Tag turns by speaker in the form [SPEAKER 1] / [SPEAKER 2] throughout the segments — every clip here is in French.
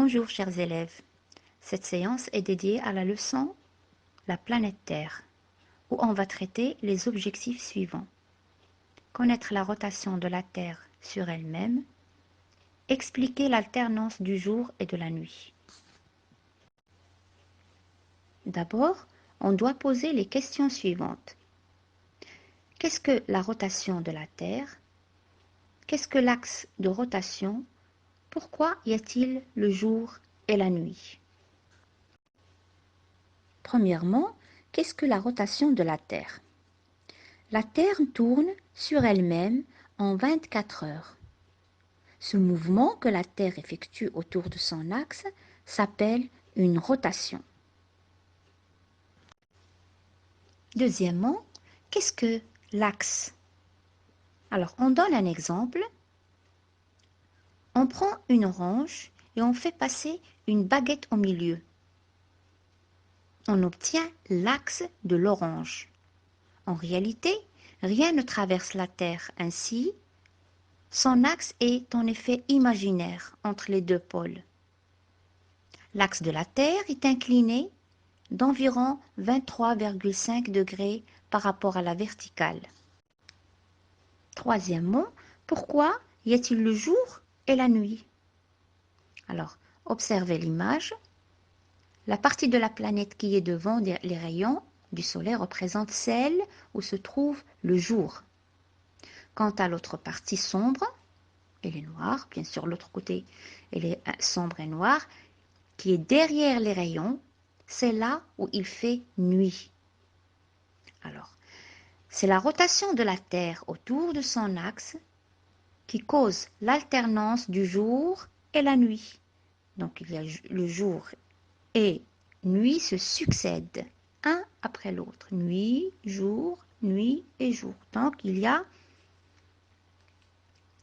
[SPEAKER 1] Bonjour chers élèves, cette séance est dédiée à la leçon La planète Terre, où on va traiter les objectifs suivants. Connaître la rotation de la Terre sur elle-même, expliquer l'alternance du jour et de la nuit. D'abord, on doit poser les questions suivantes. Qu'est-ce que la rotation de la Terre? Qu'est-ce que l'axe de rotation? Pourquoi y a-t-il le jour et la nuit? Premièrement, qu'est-ce que la rotation de la Terre? La Terre tourne sur elle-même en 24 heures. Ce mouvement que la Terre effectue autour de son axe s'appelle une rotation. Deuxièmement, qu'est-ce que l'axe? Alors, on donne un exemple. On prend une orange et on fait passer une baguette au milieu. On obtient l'axe de l'orange. En réalité, rien ne traverse la Terre ainsi. Son axe est en effet imaginaire entre les deux pôles. L'axe de la Terre est incliné d'environ 23,5 degrés par rapport à la verticale. Troisièmement, pourquoi y a-t-il le jour et la nuit? Alors, observez l'image. La partie de la planète qui est devant les rayons du soleil représente celle où se trouve le jour. Quant à l'autre partie sombre, elle est noire, bien sûr l'autre côté elle est sombre et noire, qui est derrière les rayons, c'est là où il fait nuit. Alors, c'est la rotation de la Terre autour de son axe qui cause l'alternance du jour et la nuit. Donc, il y a le jour et nuit se succèdent, un après l'autre. Nuit et jour. Donc, il y a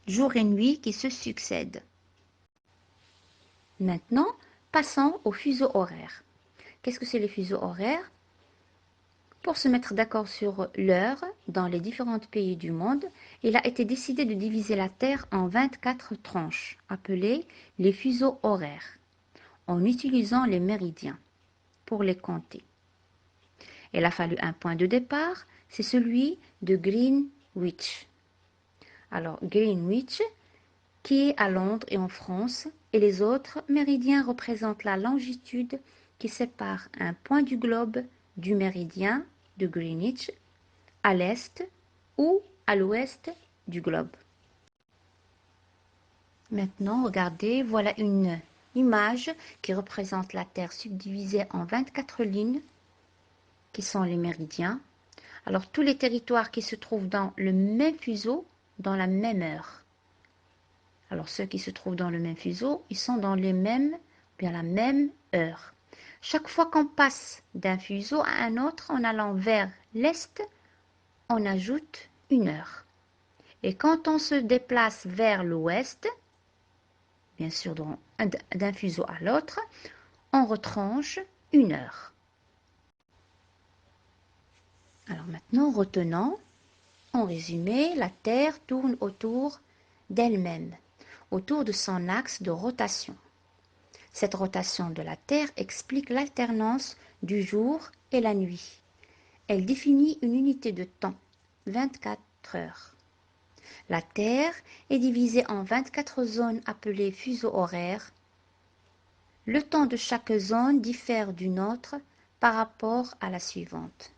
[SPEAKER 1] jour et nuit qui se succèdent. Maintenant, passons aux fuseaux horaires. Qu'est-ce que c'est les fuseaux horaires? Pour se mettre d'accord sur l'heure dans les différents pays du monde, il a été décidé de diviser la Terre en 24 tranches, appelées les fuseaux horaires, en utilisant les méridiens pour les compter. Il a fallu un point de départ, c'est celui de Greenwich. Alors, Greenwich, qui est à Londres et en France, et les autres méridiens représentent la longitude qui sépare un point du globe du méridien de Greenwich à l'est ou à l'ouest du globe. Maintenant, regardez, voilà une image qui représente la Terre subdivisée en 24 lignes qui sont les méridiens. Alors, tous les territoires qui se trouvent dans le même fuseau, dans la même heure. Alors, ceux qui se trouvent dans le même fuseau, ils sont dans la même heure. Chaque fois qu'on passe d'un fuseau à un autre en allant vers l'est, on ajoute une heure. Et quand on se déplace vers l'ouest, bien sûr d'un fuseau à l'autre, on retranche une heure. Alors maintenant, retenons, en résumé, la Terre tourne autour d'elle-même, autour de son axe de rotation. Cette rotation de la Terre explique l'alternance du jour et la nuit. Elle définit une unité de temps, 24 heures. La Terre est divisée en 24 zones appelées fuseaux horaires. Le temps de chaque zone diffère d'une autre par rapport à la suivante.